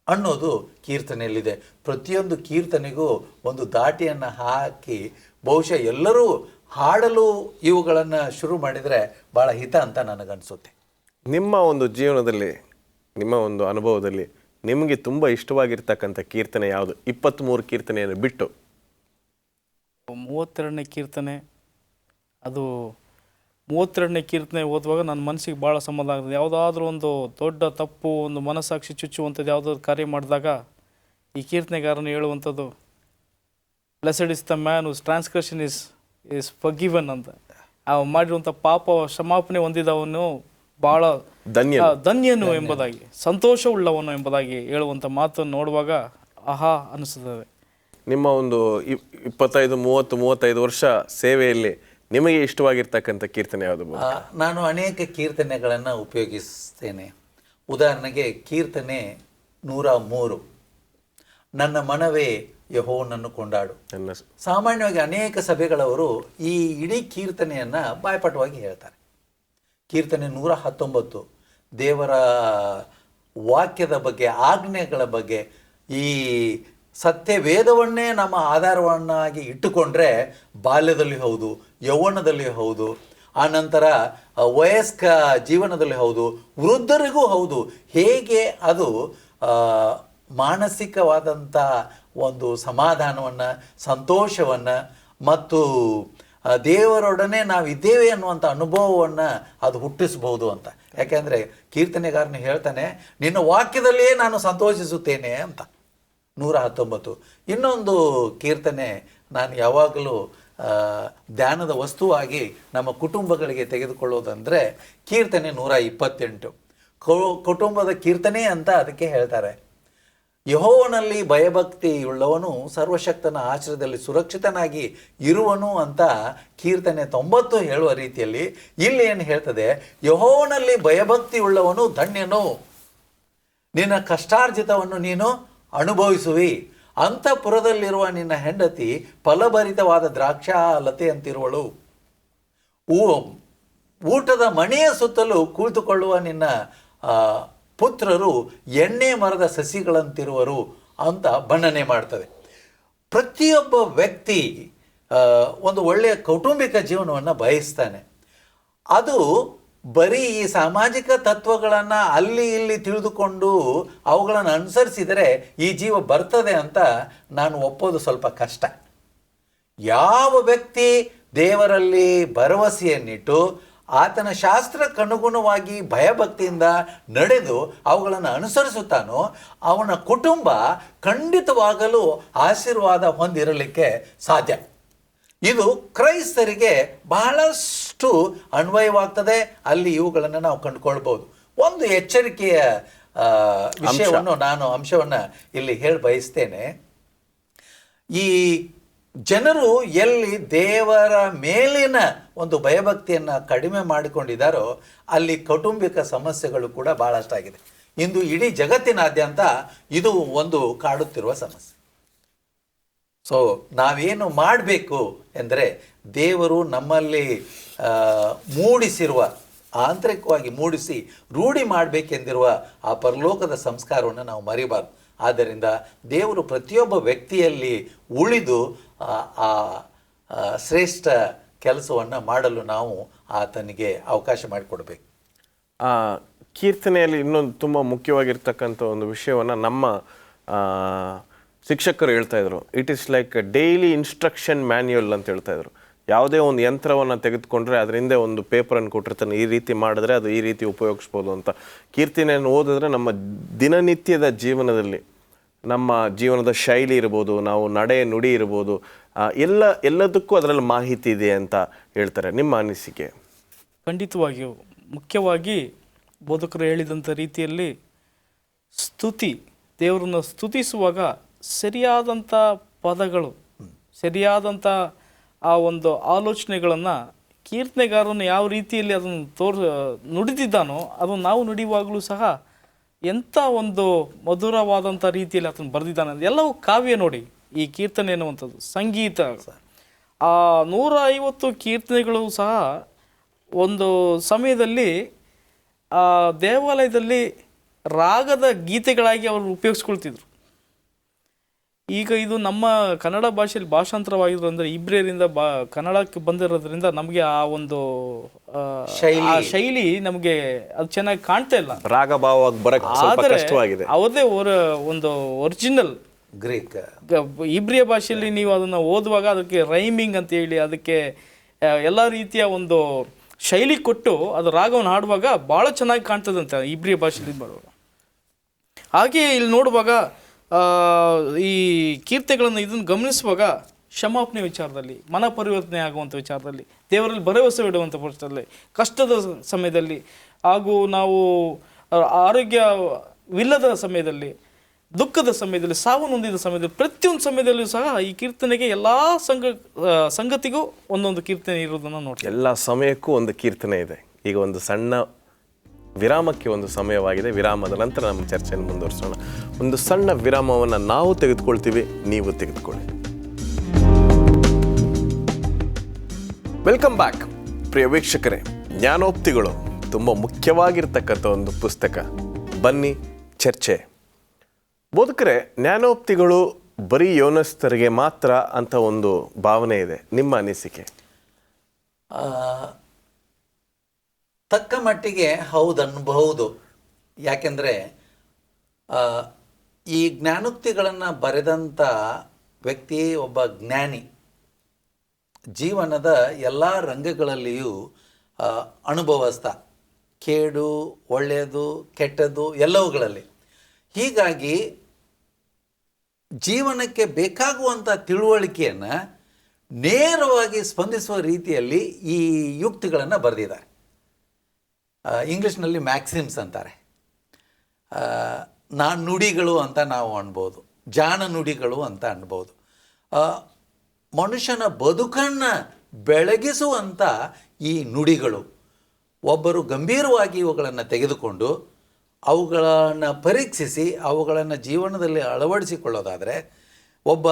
ಅನ್ನೋದು ಕೀರ್ತನೆಯಲ್ಲಿದೆ. ಪ್ರತಿಯೊಂದು ಕೀರ್ತನೆಗೂ ಒಂದು ದಾಟಿಯನ್ನು ಹಾಕಿ ಬಹುಶಃ ಎಲ್ಲರೂ ಹಾಡಲು ಇವುಗಳನ್ನು ಶುರು ಮಾಡಿದರೆ ಭಾಳ ಹಿತ ಅಂತ ನನಗನ್ಸುತ್ತೆ. ನಿಮ್ಮ ಒಂದು ಜೀವನದಲ್ಲಿ ನಿಮ್ಮ ಒಂದು ಅನುಭವದಲ್ಲಿ ನಿಮಗೆ ತುಂಬ ಇಷ್ಟವಾಗಿರ್ತಕ್ಕಂಥ ಕೀರ್ತನೆ ಯಾವುದು? 23 ಕೀರ್ತನೆಯನ್ನು ಬಿಟ್ಟು 32ನೇ ಕೀರ್ತನೆ, ಅದು 32ನೇ ಕೀರ್ತನೆ ಓದುವಾಗ ನನ್ನ ಮನಸ್ಸಿಗೆ ಭಾಳ ಸಮಾಧಾನ ಆಗ್ತದೆ. ಯಾವುದಾದ್ರೂ ಒಂದು ದೊಡ್ಡ ತಪ್ಪು, ಒಂದು ಮನಸ್ಸಾಕ್ಷಿ ಚುಚ್ಚುವಂಥದ್ದು ಯಾವುದಾದ್ರು ಕಾರ್ಯ ಮಾಡಿದಾಗ ಈ ಕೀರ್ತನೆಗಾರನು ಹೇಳುವಂಥದ್ದು, blessed is the man whose transgression is forgiven ಅಂತ. ಮಾಡಿರುವಂಥ ಪಾಪ ಕ್ಷಮಾಪಣೆ ಹೊಂದಿದವನು ಭಾಳ ಧನ್ಯನು ಎಂಬುದಾಗಿ, ಸಂತೋಷವುಳ್ಳವನು ಎಂಬುದಾಗಿ ಹೇಳುವಂಥ ಮಾತನ್ನು ನೋಡುವಾಗ ಆಹಾ ಅನಿಸುತ್ತದೆ. ನಿಮ್ಮ ಒಂದು 25-30-35 ವರ್ಷ ಸೇವೆಯಲ್ಲಿ ನಿಮಗೆ ಇಷ್ಟವಾಗಿರ್ತಕ್ಕಂಥ ಕೀರ್ತನೆ ಯಾವುದು? ನಾನು ಅನೇಕ ಕೀರ್ತನೆಗಳನ್ನು ಉಪಯೋಗಿಸ್ತೇನೆ. ಉದಾಹರಣೆಗೆ ಕೀರ್ತನೆ 103, ನನ್ನ ಮನವೇ ಯೆಹೋವನನ್ನು ಕೊಂಡಾಡು. ಸಾಮಾನ್ಯವಾಗಿ ಅನೇಕ ಸಭೆಗಳವರು ಈ ಇಡೀ ಕೀರ್ತನೆಯನ್ನು ಬಾಯ್ಪಾಠವಾಗಿ ಹೇಳ್ತಾರೆ. ಕೀರ್ತನೆ 119 ದೇವರ ವಾಕ್ಯದ ಬಗ್ಗೆ, ಆಜ್ಞೆಗಳ ಬಗ್ಗೆ, ಈ ಸತ್ಯ ವೇದವನ್ನೇ ನಮ್ಮ ಆಧಾರವನ್ನಾಗಿ ಇಟ್ಟುಕೊಂಡ್ರೆ ಬಾಲ್ಯದಲ್ಲಿ ಹೌದು, ಯೌವನದಲ್ಲಿ ಹೌದು, ಆನಂತರ ವಯಸ್ಕ ಜೀವನದಲ್ಲಿ ಹೌದು, ವೃದ್ಧರಿಗೂ ಹೌದು, ಹೇಗೆ ಅದು ಮಾನಸಿಕವಾದಂಥ ಒಂದು ಸಮಾಧಾನವನ್ನು, ಸಂತೋಷವನ್ನು ಮತ್ತು ದೇವರೊಡನೆ ನಾವಿದ್ದೇವೆ ಅನ್ನುವಂಥ ಅನುಭವವನ್ನು ಅದು ಹುಟ್ಟಿಸ್ಬೋದು ಅಂತ. ಯಾಕೆಂದರೆ ಕೀರ್ತನೆಗಾರನು ಹೇಳ್ತಾನೆ, ನಿನ್ನ ವಾಕ್ಯದಲ್ಲಿಯೇ ನಾನು ಸಂತೋಷಿಸುತ್ತೇನೆ ಅಂತ. 119. ಇನ್ನೊಂದು ಕೀರ್ತನೆ ನಾನು ಯಾವಾಗಲೂ ಧ್ಯಾನದ ವಸ್ತುವಾಗಿ ನಮ್ಮ ಕುಟುಂಬಗಳಿಗೆ ತೆಗೆದುಕೊಳ್ಳೋದಂದರೆ ಕೀರ್ತನೆ 128. ಕುಟುಂಬದ ಕೀರ್ತನೆ ಅಂತ ಅದಕ್ಕೆ ಹೇಳ್ತಾರೆ. ಯೆಹೋವನಲ್ಲಿ ಭಯಭಕ್ತಿಯುಳ್ಳವನು ಸರ್ವಶಕ್ತನ ಆಶ್ರಯದಲ್ಲಿ ಸುರಕ್ಷಿತನಾಗಿ ಇರುವನು ಅಂತ ಕೀರ್ತನೆ 90 ಹೇಳುವ ರೀತಿಯಲ್ಲಿ ಇಲ್ಲಿ ಏನು ಹೇಳ್ತದೆ, ಯೆಹೋವನಲ್ಲಿ ಭಯಭಕ್ತಿಯುಳ್ಳವನು ಧನ್ಯನು, ನಿನ್ನ ಕಷ್ಟಾರ್ಜಿತವನ್ನು ನೀನು ಅನುಭವಿಸುವಿ. ಅಂತಃಪುರದಲ್ಲಿರುವ ನಿನ್ನ ಹೆಂಡತಿ ಫಲಭರಿತವಾದ ದ್ರಾಕ್ಷಾಲತೆ ಅಂತಿರುವಳು. ಊಟದ ಮನೆಯ ಸುತ್ತಲೂ ಕುಳಿತುಕೊಳ್ಳುವ ನಿನ್ನ ಪುತ್ರರು ಎಣ್ಣೆ ಮರದ ಸಸಿಗಳಂತಿರುವರು ಅಂತ ಬಣ್ಣನೆ ಮಾಡ್ತದೆ. ಪ್ರತಿಯೊಬ್ಬ ವ್ಯಕ್ತಿ ಒಂದು ಒಳ್ಳೆಯ ಕೌಟುಂಬಿಕ ಜೀವನವನ್ನು ಬಯಸ್ತಾನೆ. ಅದು ಬರೀ ಈ ಸಾಮಾಜಿಕ ತತ್ವಗಳನ್ನು ಅಲ್ಲಿ ಇಲ್ಲಿ ತಿಳಿದುಕೊಂಡು ಅವುಗಳನ್ನು ಅನುಸರಿಸಿದರೆ ಈ ಜೀವ ಬರ್ತದೆ ಅಂತ ನಾನು ಒಪ್ಪೋದು ಸ್ವಲ್ಪ ಕಷ್ಟ. ಯಾವ ವ್ಯಕ್ತಿ ದೇವರಲ್ಲಿ ಭರವಸೆಯನ್ನಿಟ್ಟು ಆತನ ಶಾಸ್ತ್ರಕ್ಕನುಗುಣವಾಗಿ ಭಯಭಕ್ತಿಯಿಂದ ನಡೆದು ಅವುಗಳನ್ನು ಅನುಸರಿಸುತ್ತಾನೋ ಅವನ ಕುಟುಂಬ ಖಂಡಿತವಾಗಲೂ ಆಶೀರ್ವಾದ ಹೊಂದಿರಲಿಕ್ಕೆ ಸಾಧ್ಯ. ಇದು ಕ್ರೈಸ್ತರಿಗೆ ಬಹಳಷ್ಟು ಅನ್ವಯವಾಗ್ತದೆ. ಅಲ್ಲಿ ಇವುಗಳನ್ನು ನಾವು ಕಂಡುಕೊಳ್ಬೋದು. ಒಂದು ಎಚ್ಚರಿಕೆಯ ಅಂಶವನ್ನು ಇಲ್ಲಿ ಹೇಳಿ ಬಯಸ್ತೇನೆ. ಈ ಜನರು ಎಲ್ಲಿ ದೇವರ ಮೇಲಿನ ಒಂದು ಭಯಭಕ್ತಿಯನ್ನು ಕಡಿಮೆ ಮಾಡಿಕೊಂಡಿದ್ದಾರೋ ಅಲ್ಲಿ ಕೌಟುಂಬಿಕ ಸಮಸ್ಯೆಗಳು ಕೂಡ ಬಹಳಷ್ಟಾಗಿದೆ. ಇಂದು ಇಡೀ ಜಗತ್ತಿನಾದ್ಯಂತ ಇದು ಒಂದು ಕಾಡುತ್ತಿರುವ ಸಮಸ್ಯೆ. ಸೊ ನಾವೇನು ಮಾಡಬೇಕು ಎಂದರೆ, ದೇವರು ನಮ್ಮಲ್ಲಿ ಮೂಡಿಸಿರುವ, ಆಂತರಿಕವಾಗಿ ಮೂಡಿಸಿ ರೂಢಿ ಮಾಡಬೇಕೆಂದಿರುವ ಆ ಪರಲೋಕದ ಸಂಸ್ಕಾರವನ್ನು ನಾವು ಮರಿಬಾರ್ದು. ಆದ್ದರಿಂದ ದೇವರು ಪ್ರತಿಯೊಬ್ಬ ವ್ಯಕ್ತಿಯಲ್ಲಿ ಉಳಿದು ಆ ಶ್ರೇಷ್ಠ ಕೆಲಸವನ್ನು ಮಾಡಲು ನಾವು ಆತನಿಗೆ ಅವಕಾಶ ಮಾಡಿಕೊಡ್ಬೇಕು. ಆ ಕೀರ್ತನೆಯಲ್ಲಿ ಇನ್ನೊಂದು ತುಂಬ ಮುಖ್ಯವಾಗಿರ್ತಕ್ಕಂಥ ಒಂದು ವಿಷಯವನ್ನು ನಮ್ಮ ಶಿಕ್ಷಕರು ಹೇಳ್ತಾ ಇದ್ರು. It is like daily instruction manual ಅಂತ ಹೇಳ್ತಾ ಇದ್ರು. ಯಾವುದೇ ಒಂದು ಯಂತ್ರವನ್ನು ತೆಗೆದುಕೊಂಡ್ರೆ ಅದರ ಹಿಂದೆ ಒಂದು ಪೇಪರನ್ನು ಕೊಟ್ಟಿರ್ತಾನೆ, ಈ ರೀತಿ ಮಾಡಿದ್ರೆ ಅದು ಈ ರೀತಿ ಉಪಯೋಗಿಸ್ಬೋದು ಅಂತ. ಕೀರ್ತನೆಯನ್ನು ಓದಿದ್ರೆ ನಮ್ಮ ದಿನನಿತ್ಯದ ಜೀವನದಲ್ಲಿ, ನಮ್ಮ ಜೀವನದ ಶೈಲಿ ಇರ್ಬೋದು, ನಾವು ನಡೆ ನುಡಿ ಇರ್ಬೋದು, ಎಲ್ಲದಕ್ಕೂ ಅದರಲ್ಲಿ ಮಾಹಿತಿ ಇದೆ ಅಂತ ಹೇಳ್ತಾರೆ. ನಿಮ್ಮ ಅನಿಸಿಕೆ? ಖಂಡಿತವಾಗಿಯೂ. ಮುಖ್ಯವಾಗಿ ಬೋಧಕರು ಹೇಳಿದಂಥ ರೀತಿಯಲ್ಲಿ ಸ್ತುತಿ, ದೇವರನ್ನು ಸ್ತುತಿಸುವಾಗ ಸರಿಯಾದಂಥ ಪದಗಳು, ಸರಿಯಾದಂಥ ಆ ಒಂದು ಆಲೋಚನೆಗಳನ್ನು ಕೀರ್ತನೆಗಾರನು ಯಾವ ರೀತಿಯಲ್ಲಿ ಅದನ್ನು ನುಡಿದಿದ್ದಾನೋ ಅದನ್ನು ನಾವು ನುಡಿಯುವಾಗಲೂ ಸಹ ಎಂಥ ಒಂದು ಮಧುರವಾದಂಥ ರೀತಿಯಲ್ಲಿ ಅದನ್ನು ಬರೆದಿದ್ದಾನೆ. ಎಲ್ಲವೂ ಕಾವ್ಯ ನೋಡಿ. ಈ ಕೀರ್ತನೆ ಎನ್ನುವಂಥದ್ದು ಸಂಗೀತ. ಆ 150 ಕೀರ್ತನೆಗಳು ಸಹ ಒಂದು ಸಮಯದಲ್ಲಿ ಆ ದೇವಾಲಯದಲ್ಲಿ ರಾಗದ ಗೀತೆಗಳಾಗಿ ಅವರು ಉಪಯೋಗಿಸ್ಕೊಳ್ತಿದ್ರು. ಈಗ ಇದು ನಮ್ಮ ಕನ್ನಡ ಭಾಷೆಯಲ್ಲಿ ಭಾಷಾಂತರವಾಗಿರೋದ್ರಿಂದ ಇಬ್ರಿಯರಿಂದ ಕನ್ನಡಕ್ಕೆ ಬಂದಿರೋದ್ರಿಂದ ನಮಗೆ ಆ ಒಂದು ಆ ಶೈಲಿ ನಮಗೆ ಅದು ಚೆನ್ನಾಗಿ ಕಾಣ್ತಾ ಇಲ್ಲ. ರಾಗ ಭಾವವಾಗಿ ಬರಕ್ಕೆ ಸ್ವಲ್ಪ ಆದರೆ ಕಷ್ಟವಾಗಿದೆ. ಅವದೇ ಒಂದು ಒರಿಜಿನಲ್ ಗ್ರೀಕ್ ಇಬ್ರಿಯ ಭಾಷೆಯಲ್ಲಿ ನೀವು ಅದನ್ನು ಓದುವಾಗ ಅದಕ್ಕೆ ರೈಮಿಂಗ್ ಅಂತ ಹೇಳಿ ಅದಕ್ಕೆ ಎಲ್ಲ ರೀತಿಯ ಒಂದು ಶೈಲಿ ಕೊಟ್ಟು ಅದು ರಾಗವನ್ನು ಹಾಡುವಾಗ ಭಾಳ ಚೆನ್ನಾಗಿ ಕಾಣ್ತದಂತೆ ಇಬ್ರಿಯ ಭಾಷೆಯಲ್ಲಿ ಬರುವಾಗ. ಹಾಗೆ ಇಲ್ಲಿ ನೋಡುವಾಗ ಈ ಕೀರ್ತಿಗಳನ್ನು ಇದನ್ನು ಗಮನಿಸುವಾಗ ಕ್ಷಮಾಪಣೆ ವಿಚಾರದಲ್ಲಿ, ಮನ ಪರಿವರ್ತನೆ ಆಗುವಂಥ ವಿಚಾರದಲ್ಲಿ, ದೇವರಲ್ಲಿ ಭರವಸೆ ಇಡುವಂಥ ಪಕ್ಷದಲ್ಲಿ, ಕಷ್ಟದ ಸಮಯದಲ್ಲಿ ಹಾಗೂ ನಾವು ಆರೋಗ್ಯವಿಲ್ಲದ ಸಮಯದಲ್ಲಿ, ದುಃಖದ ಸಮಯದಲ್ಲಿ, ಸಾವು ನೊಂದಿದ ಸಮಯದಲ್ಲಿ, ಪ್ರತಿಯೊಂದು ಸಮಯದಲ್ಲೂ ಸಹ ಈ ಕೀರ್ತನೆಗೆ ಎಲ್ಲ ಸಂಗತಿಗೂ ಒಂದೊಂದು ಕೀರ್ತನೆ ಇರೋದನ್ನು ನೋಡ್ತೀವಿ. ಎಲ್ಲ ಸಮಯಕ್ಕೂ ಒಂದು ಕೀರ್ತನೆ ಇದೆ. ಈಗ ಒಂದು ಸಣ್ಣ ವಿರಾಮಕ್ಕೆ ಒಂದು ಸಮಯವಾಗಿದೆ. ವಿರಾಮದ ನಂತರ ನಮ್ಮ ಚರ್ಚೆಯನ್ನು ಮುಂದುವರಿಸೋಣ. ಒಂದು ಸಣ್ಣ ವಿರಾಮವನ್ನು ನಾವು ತೆಗೆದುಕೊಳ್ತೀವಿ, ನೀವು ತೆಗೆದುಕೊಳ್ಳಿ. ವೆಲ್ಕಮ್ ಬ್ಯಾಕ್ ಪ್ರಿಯ ವೀಕ್ಷಕರೇ. ಜ್ಞಾನೋಕ್ತಿಗಳು ತುಂಬ ಮುಖ್ಯವಾಗಿರ್ತಕ್ಕಂಥ ಒಂದು ಪುಸ್ತಕ. ಬನ್ನಿ ಚರ್ಚೆ. ಬೋಧಕರೇ, ಜ್ಞಾನೋಕ್ತಿಗಳು ಬರೀ ಯೌವನಸ್ಥರಿಗೆ ಮಾತ್ರ ಅಂತ ಒಂದು ಭಾವನೆ ಇದೆ. ನಿಮ್ಮ ಅನಿಸಿಕೆ? ತಕ್ಕ ಮಟ್ಟಿಗೆ ಹೌದು ಅನ್ನಬಹುದು. ಯಾಕೆಂದರೆ ಈ ಜ್ಞಾನೋಕ್ತಿಗಳನ್ನು ಬರೆದಂಥ ವ್ಯಕ್ತಿ ಒಬ್ಬ ಜ್ಞಾನಿ. ಜೀವನದ ಎಲ್ಲ ರಂಗಗಳಲ್ಲಿಯೂ ಅನುಭವಸ್ಥ, ಕೇಡು, ಒಳ್ಳೆಯದು, ಕೆಟ್ಟದ್ದು ಎಲ್ಲವುಗಳಲ್ಲಿ. ಹೀಗಾಗಿ ಜೀವನಕ್ಕೆ ಬೇಕಾಗುವಂಥ ತಿಳುವಳಿಕೆಯನ್ನು ನೇರವಾಗಿ ಸ್ಪಂದಿಸುವ ರೀತಿಯಲ್ಲಿ ಈ ಯುಕ್ತಿಗಳನ್ನು ಬರೆದಿದ್ದಾರೆ. ಇಂಗ್ಲೀಷ್ನಲ್ಲಿ ಮ್ಯಾಕ್ಸಿಮ್ಸ್ ಅಂತಾರೆ. ನುಡಿಗಳು ಅಂತ ನಾವು ಅನ್ಬೋದು, ಜಾಣ ನುಡಿಗಳು ಅಂತ ಅನ್ಬೋದು. ಮನುಷ್ಯನ ಬದುಕನ್ನು ಬೆಳಗಿಸುವಂಥ ಈ ನುಡಿಗಳು. ಒಬ್ಬರು ಗಂಭೀರವಾಗಿ ಇವುಗಳನ್ನು ತೆಗೆದುಕೊಂಡು ಅವುಗಳನ್ನು ಪರೀಕ್ಷಿಸಿ ಅವುಗಳನ್ನು ಜೀವನದಲ್ಲಿ ಅಳವಡಿಸಿಕೊಳ್ಳೋದಾದರೆ, ಒಬ್ಬ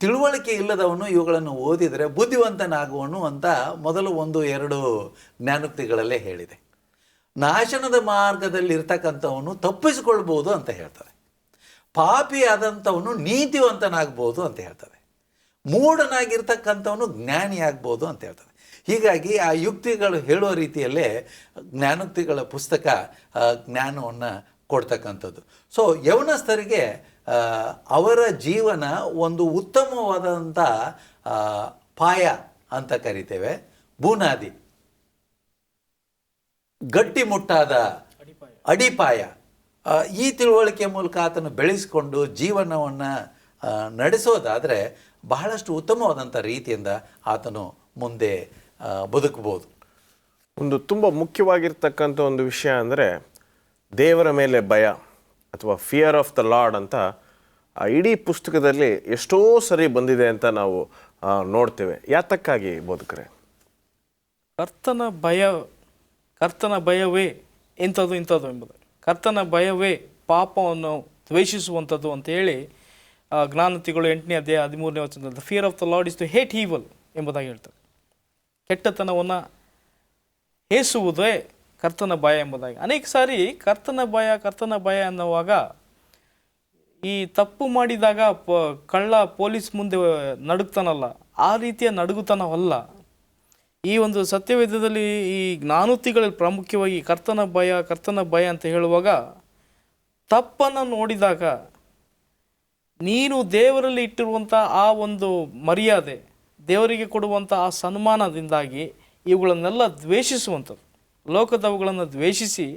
ತಿಳುವಳಿಕೆ ಇಲ್ಲದವನು ಇವುಗಳನ್ನು ಓದಿದರೆ ಬುದ್ಧಿವಂತನಾಗುವನು ಅಂತ ಮೊದಲು 1-2 ಜ್ಞಾನೋಕ್ತಿಗಳಲ್ಲೇ ಹೇಳಿದೆ. ನಾಶನದ ಮಾರ್ಗದಲ್ಲಿರ್ತಕ್ಕಂಥವನು ತಪ್ಪಿಸಿಕೊಳ್ಬೋದು ಅಂತ ಹೇಳ್ತದೆ. ಪಾಪಿ ಆದಂಥವನು ನೀತಿವಂತನಾಗ್ಬೋದು ಅಂತ ಹೇಳ್ತದೆ. ಮೂಢನಾಗಿರ್ತಕ್ಕಂಥವನು ಜ್ಞಾನಿ ಆಗ್ಬೋದು ಅಂತ ಹೇಳ್ತದೆ. ಹೀಗಾಗಿ ಆ ಯುಕ್ತಿಗಳು ಹೇಳುವ ರೀತಿಯಲ್ಲೇ ಜ್ಞಾನೋಕ್ತಿಗಳ ಪುಸ್ತಕ ಜ್ಞಾನವನ್ನು ಕೊಡ್ತಕ್ಕಂಥದ್ದು. ಸೊ ಯೌವನಸ್ಥರಿಗೆ ಅವರ ಜೀವನ ಒಂದು ಉತ್ತಮವಾದಂಥ ಪಾಯ ಅಂತ ಕರಿತೇವೆ, ಬುನಾದಿ, ಗಟ್ಟಿಮುಟ್ಟಾದ ಅಡಿಪಾಯ. ಈ ತಿಳುವಳಿಕೆ ಮೂಲಕ ಆತನು ಬೆಳೆಸಿಕೊಂಡು ಜೀವನವನ್ನು ನಡೆಸೋದಾದರೆ ಬಹಳಷ್ಟು ಉತ್ತಮವಾದಂಥ ರೀತಿಯಿಂದ ಆತನು ಮುಂದೆ ಬದುಕಬಹುದು. ಒಂದು ತುಂಬ ಮುಖ್ಯವಾಗಿರ್ತಕ್ಕಂಥ ಒಂದು ವಿಷಯ ಅಂದರೆ ದೇವರ ಮೇಲೆ ಭಯ ಅಥವಾ ಫಿಯರ್ ಆಫ್ ದ ಲಾರ್ಡ್ ಅಂತ ಇಡೀ ಪುಸ್ತಕದಲ್ಲಿ ಎಷ್ಟೋ ಸರಿ ಬಂದಿದೆ ಅಂತ ನಾವು ನೋಡ್ತೇವೆ. ಯಾತಕ್ಕಾಗಿ ಬೋಧಕರೇ? ಕರ್ತನ ಭಯವೇ ಇಂಥದ್ದು ಎಂಬುದು. ಕರ್ತನ ಭಯವೇ ಪಾಪವನ್ನು ದ್ವೇಷಿಸುವಂಥದ್ದು ಅಂತ ಹೇಳಿ ಜ್ಞಾನೋಕ್ತಿಗಳು 8ನೇ ಅಧ್ಯಾಯ 13ನೇ ವಚನದಲ್ಲಿ fear of the lord is to hate evil ಎಂಬುದಾಗಿ ಹೇಳ್ತಾರೆ. ಕೆಟ್ಟತನವನ್ನು ಹೇಸುವುದೇ ಕರ್ತನ ಭಯ ಎಂಬುದಾಗಿ. ಅನೇಕ ಸಾರಿ ಕರ್ತನ ಭಯ ಅನ್ನುವಾಗ ಈ ತಪ್ಪು ಮಾಡಿದಾಗ ಕಳ್ಳ ಪೊಲೀಸ್ ಮುಂದೆ ನಡುಗ್ತಾನಲ್ಲ, ಆ ರೀತಿಯ ನಡುಗುತನವಲ್ಲ. ಈ ಒಂದು ಸತ್ಯವೇದದಲ್ಲಿ ಈ ಜ್ಞಾನೋಕ್ತಿಗಳಲ್ಲಿ ಪ್ರಾಮುಖ್ಯವಾಗಿ ಕರ್ತನ ಭಯ ಅಂತ ಹೇಳುವಾಗ, ತಪ್ಪನ್ನು ನೋಡಿದಾಗ ನೀನು ದೇವರಲ್ಲಿ ಇಟ್ಟಿರುವಂಥ ಆ ಒಂದು ಮರ್ಯಾದೆ, ದೇವರಿಗೆ ಕೊಡುವಂಥ ಆ ಸನ್ಮಾನದಿಂದಾಗಿ ಇವುಗಳನ್ನೆಲ್ಲ ದ್ವೇಷಿಸುವಂಥದ್ದು, ಲೋಕದವುಗಳನ್ನು ದ್ವೇಷಿಸಿ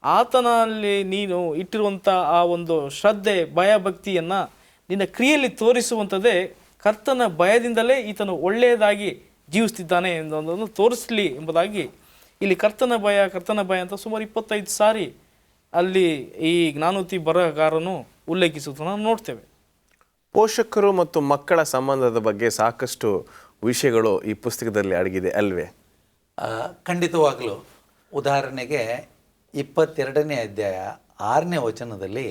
ಆತನಲ್ಲಿ ನೀನು ಇಟ್ಟಿರುವಂಥ ಆ ಒಂದು ಶ್ರದ್ಧೆ, ಭಯಭಕ್ತಿಯನ್ನು ನಿನ್ನ ಕ್ರಿಯೆಯಲ್ಲಿ ತೋರಿಸುವಂಥದ್ದೇ ಕರ್ತನ ಭಯದಿಂದಲೇ ಈತನು ಒಳ್ಳೆಯದಾಗಿ ಜೀವಿಸ್ತಿದ್ದಾನೆ ಎಂಬುದನ್ನು ತೋರಿಸಲಿ ಎಂಬುದಾಗಿ ಇಲ್ಲಿ ಕರ್ತನ ಭಯ ಅಂತ ಸುಮಾರು 25 ಸಾರಿ ಅಲ್ಲಿ ಈ ಜ್ಞಾನೋಕ್ತಿ ಬರಹಗಾರನು ಉಲ್ಲೇಖಿಸುವುದನ್ನು ನಾವು ನೋಡ್ತೇವೆ. ಪೋಷಕರು ಮತ್ತು ಮಕ್ಕಳ ಸಂಬಂಧದ ಬಗ್ಗೆ ಸಾಕಷ್ಟು ವಿಷಯಗಳು ಈ ಪುಸ್ತಕದಲ್ಲಿ ಅಡಗಿದೆ ಅಲ್ವೇ? ಖಂಡಿತವಾಗಲೂ. ಉದಾಹರಣೆಗೆ 22ನೇ ಅಧ್ಯಾಯ 6ನೇ ವಚನದಲ್ಲಿ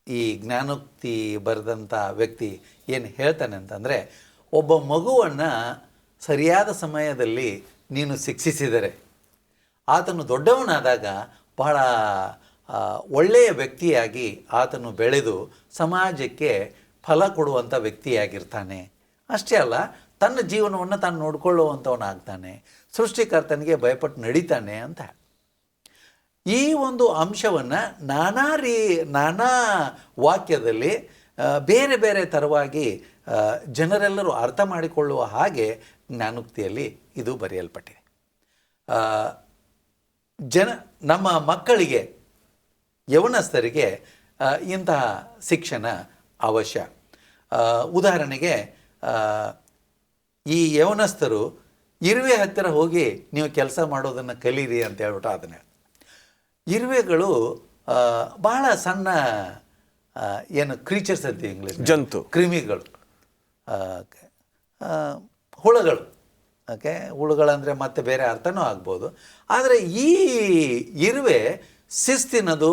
ಈ ಜ್ಞಾನೋಕ್ತಿ ಬರೆದಂಥ ವ್ಯಕ್ತಿ ಏನು ಹೇಳ್ತಾನೆ ಅಂತಂದರೆ, ಒಬ್ಬ ಮಗುವನ್ನು ಸರಿಯಾದ ಸಮಯದಲ್ಲಿ ನೀನು ಶಿಕ್ಷಿಸಿದರೆ ಆತನು ದೊಡ್ಡವನಾದಾಗ ಬಹಳ ಒಳ್ಳೆಯ ವ್ಯಕ್ತಿಯಾಗಿ ಆತನು ಬೆಳೆದು ಸಮಾಜಕ್ಕೆ ಫಲ ಕೊಡುವಂಥ ವ್ಯಕ್ತಿಯಾಗಿರ್ತಾನೆ. ಅಷ್ಟೇ ಅಲ್ಲ, ತನ್ನ ಜೀವನವನ್ನು ತಾನು ನೋಡಿಕೊಳ್ಳುವಂಥವನಾಗ್ತಾನೆ, ಸೃಷ್ಟಿಕರ್ತನಿಗೆ ಭಯಪಟ್ಟು ನಡೀತಾನೆ ಅಂತ. ಈ ಒಂದು ಅಂಶವನ್ನು ನಾನಾ ವಾಕ್ಯದಲ್ಲಿ ಬೇರೆ ಬೇರೆ ಥರವಾಗಿ ಜನರೆಲ್ಲರೂ ಅರ್ಥ ಮಾಡಿಕೊಳ್ಳುವ ಹಾಗೆ ಜ್ಞಾನೋಕ್ತಿಯಲ್ಲಿ ಇದು ಬರೆಯಲ್ಪಟ್ಟಿದೆ. ನಮ್ಮ ಮಕ್ಕಳಿಗೆ, ಯವನಸ್ಥರಿಗೆ ಇಂತಹ ಶಿಕ್ಷಣ ಅವಶ್ಯ. ಉದಾಹರಣೆಗೆ, ಈ ಯವನಸ್ಥರು ಇರುವೆ ಹತ್ತಿರ ಹೋಗಿ ನೀವು ಕೆಲಸ ಮಾಡೋದನ್ನು ಕಲೀರಿ ಅಂತ ಹೇಳ್ಬಿಟ್ಟು ಅದನ್ನೇ. ಇರುವೆಗಳು ಬಹಳ ಸಣ್ಣ ಏನು ಕ್ರೀಚರ್ಸ್ ಅಂತೀವಿ ಇಂಗ್ಲೀಷ್, ಜಂತು, ಕ್ರಿಮಿಗಳು, ಹುಳುಗಳು. ಓಕೆ, ಹುಳುಗಳಂದರೆ ಮತ್ತೆ ಬೇರೆ ಅರ್ಥನೂ ಆಗ್ಬೋದು. ಆದರೆ ಈ ಇರುವೆ ಶಿಸ್ತಿನದು,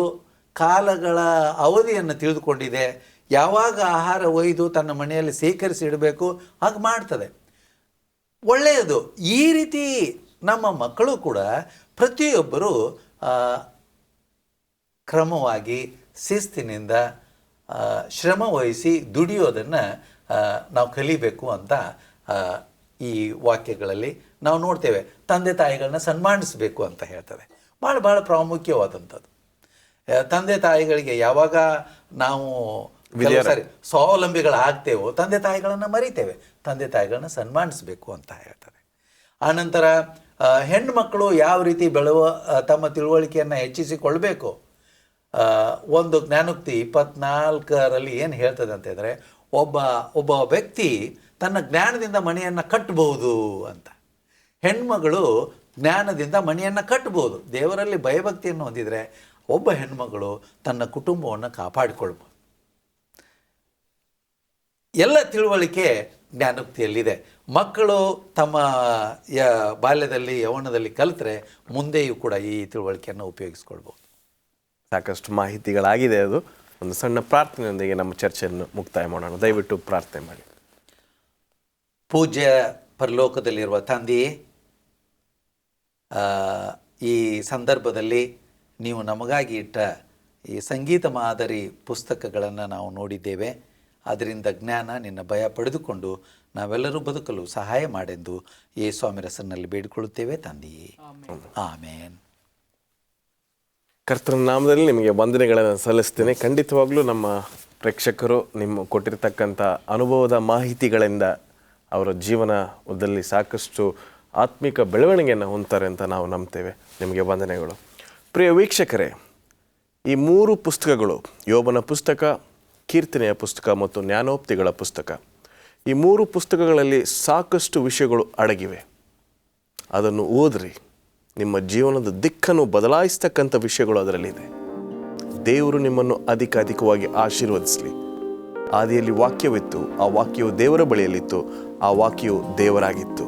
ಕಾಲಗಳ ಅವಧಿಯನ್ನು ತಿಳಿದುಕೊಂಡಿದೆ, ಯಾವಾಗ ಆಹಾರ ಒಯ್ದು ತನ್ನ ಮನೆಯಲ್ಲಿ ಸೇಕರಿಸಿ ಇಡಬೇಕು ಹಾಗೆ ಮಾಡ್ತದೆ. ಒಳ್ಳೆಯದು. ಈ ರೀತಿ ನಮ್ಮ ಮಕ್ಕಳು ಕೂಡ ಪ್ರತಿಯೊಬ್ಬರು ಕ್ರಮವಾಗಿ ಶಿಸ್ತಿನಿಂದ ಶ್ರಮ ವಹಿಸಿ ದುಡಿಯೋದನ್ನು ನಾವು ಕಲಿಬೇಕು ಅಂತ ಈ ವಾಕ್ಯಗಳಲ್ಲಿ ನಾವು ನೋಡ್ತೇವೆ. ತಂದೆ ತಾಯಿಗಳನ್ನ ಸನ್ಮಾನಿಸಬೇಕು ಅಂತ ಹೇಳ್ತದೆ. ಭಾಳ ಪ್ರಾಮುಖ್ಯವಾದಂಥದ್ದು. ತಂದೆ ತಾಯಿಗಳಿಗೆ ಯಾವಾಗ ನಾವು ಸರಿ ಸ್ವಾವಲಂಬಿಗಳಾಗ್ತೇವೋ ತಂದೆ ತಾಯಿಗಳನ್ನು ಮರಿತೇವೆ. ತಂದೆ ತಾಯಿಗಳನ್ನ ಸನ್ಮಾನಿಸಬೇಕು ಅಂತ ಹೇಳ್ತದೆ. ಆನಂತರ ಹೆಣ್ಣುಮಕ್ಕಳು ಯಾವ ರೀತಿ ತಮ್ಮ ತಿಳುವಳಿಕೆಯನ್ನು ಹೆಚ್ಚಿಸಿಕೊಳ್ಬೇಕು. ಒಂದು ಜ್ಞಾನೋಕ್ತಿ 24ರಲ್ಲಿ ಏನು ಹೇಳ್ತದೆ ಅಂತ ಹೇಳಿದ್ರೆ, ಒಬ್ಬ ವ್ಯಕ್ತಿ ತನ್ನ ಜ್ಞಾನದಿಂದ ಮನೆಯನ್ನು ಕಟ್ಟಬಹುದು ಅಂತ. ಹೆಣ್ಮಗಳು ಜ್ಞಾನದಿಂದ ಮನೆಯನ್ನು ಕಟ್ಟಬಹುದು. ದೇವರಲ್ಲಿ ಭಯಭಕ್ತಿಯನ್ನು ಹೊಂದಿದರೆ ಒಬ್ಬ ಹೆಣ್ಮಗಳು ತನ್ನ ಕುಟುಂಬವನ್ನು ಕಾಪಾಡಿಕೊಳ್ಬೋದು. ಎಲ್ಲ ತಿಳುವಳಿಕೆ ಜ್ಞಾನೋಕ್ತಿಯಲ್ಲಿದೆ. ಮಕ್ಕಳು ತಮ್ಮ ಬಾಲ್ಯದಲ್ಲಿ, ಯೌವನದಲ್ಲಿ ಕಲಿತ್ರೆ ಮುಂದೆಯೂ ಕೂಡ ಈ ತಿಳುವಳಿಕೆಯನ್ನು ಉಪಯೋಗಿಸ್ಕೊಳ್ಬೋದು. ಸಾಕಷ್ಟು ಮಾಹಿತಿಗಳಾಗಿದೆ. ಅದು ಒಂದು ಸಣ್ಣ ಪ್ರಾರ್ಥನೆಯೊಂದಿಗೆ ನಮ್ಮ ಚರ್ಚೆಯನ್ನು ಮುಕ್ತಾಯ ಮಾಡೋಣ. ದಯವಿಟ್ಟು ಪ್ರಾರ್ಥನೆ ಮಾಡಿ. ಪೂಜ್ಯ ಪರಲೋಕದಲ್ಲಿರುವ ತಂದೆಯೇ, ಈ ಸಂದರ್ಭದಲ್ಲಿ ನೀವು ನಮಗಾಗಿ ಇಟ್ಟ ಈ ಸಂಗೀತ ಮಾದರಿ ಪುಸ್ತಕಗಳನ್ನು ನಾವು ನೋಡಿದ್ದೇವೆ. ಅದರಿಂದ ಜ್ಞಾನ, ನಿನ್ನ ಭಯ ಪಡೆದುಕೊಂಡು ನಾವೆಲ್ಲರೂ ಬದುಕಲು ಸಹಾಯ ಮಾಡೆಂದು ಯೇಸುವಿನ ಹೆಸರಿನಲ್ಲಿ ಬೇಡಿಕೊಳ್ಳುತ್ತೇವೆ ತಂದೆಯೇ, ಆಮೇನ್. ಕರ್ತನ ನಾಮದಲ್ಲಿ ನಿಮಗೆ ವಂದನೆಗಳನ್ನು ಸಲ್ಲಿಸ್ತೇನೆ. ಖಂಡಿತವಾಗ್ಲೂ ನಮ್ಮ ಪ್ರೇಕ್ಷಕರು ನಿಮ್ಮ ಕೊಟ್ಟಿರ್ತಕ್ಕಂಥ ಅನುಭವದ ಮಾಹಿತಿಗಳಿಂದ ಅವರ ಜೀವನದಲ್ಲಿ ಸಾಕಷ್ಟು ಆತ್ಮಿಕ ಬೆಳವಣಿಗೆಯನ್ನು ಹೊಂದ್ತಾರೆ ಅಂತ ನಾವು ನಂಬ್ತೇವೆ. ನಿಮಗೆ ವಂದನೆಗಳು. ಪ್ರಿಯ ವೀಕ್ಷಕರೇ, ಈ 3 ಪುಸ್ತಕಗಳು, ಯೋಬನ ಪುಸ್ತಕ, ಕೀರ್ತನೆಯ ಪುಸ್ತಕ ಮತ್ತು ಜ್ಞಾನೋಕ್ತಿಗಳ ಪುಸ್ತಕ, ಈ 3 ಪುಸ್ತಕಗಳಲ್ಲಿ ಸಾಕಷ್ಟು ವಿಷಯಗಳು ಅಡಗಿವೆ. ಅದನ್ನು ಓದ್ರಿ. ನಿಮ್ಮ ಜೀವನದ ದಿಕ್ಕನ್ನು ಬದಲಾಯಿಸ್ತಕ್ಕಂಥ ವಿಷಯಗಳು ಅದರಲ್ಲಿದೆ. ದೇವರು ನಿಮ್ಮನ್ನು ಅಧಿಕವಾಗಿ ಆಶೀರ್ವದಿಸಲಿ. ಆದಿಯಲ್ಲಿ ವಾಕ್ಯವಿತ್ತು, ಆ ವಾಕ್ಯವು ದೇವರ ಬಳಿಯಲ್ಲಿತ್ತು, ಆ ವಾಕ್ಯವು ದೇವರಾಗಿತ್ತು.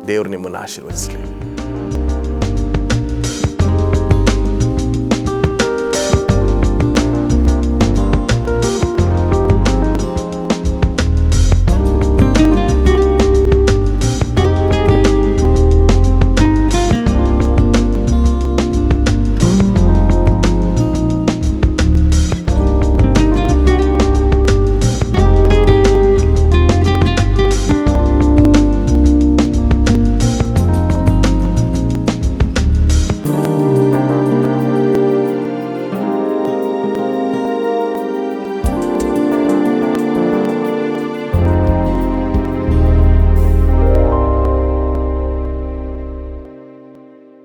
ದೇವರು ನಿಮ್ಮನ್ನು ಆಶೀರ್ವದಿಸಲಿ.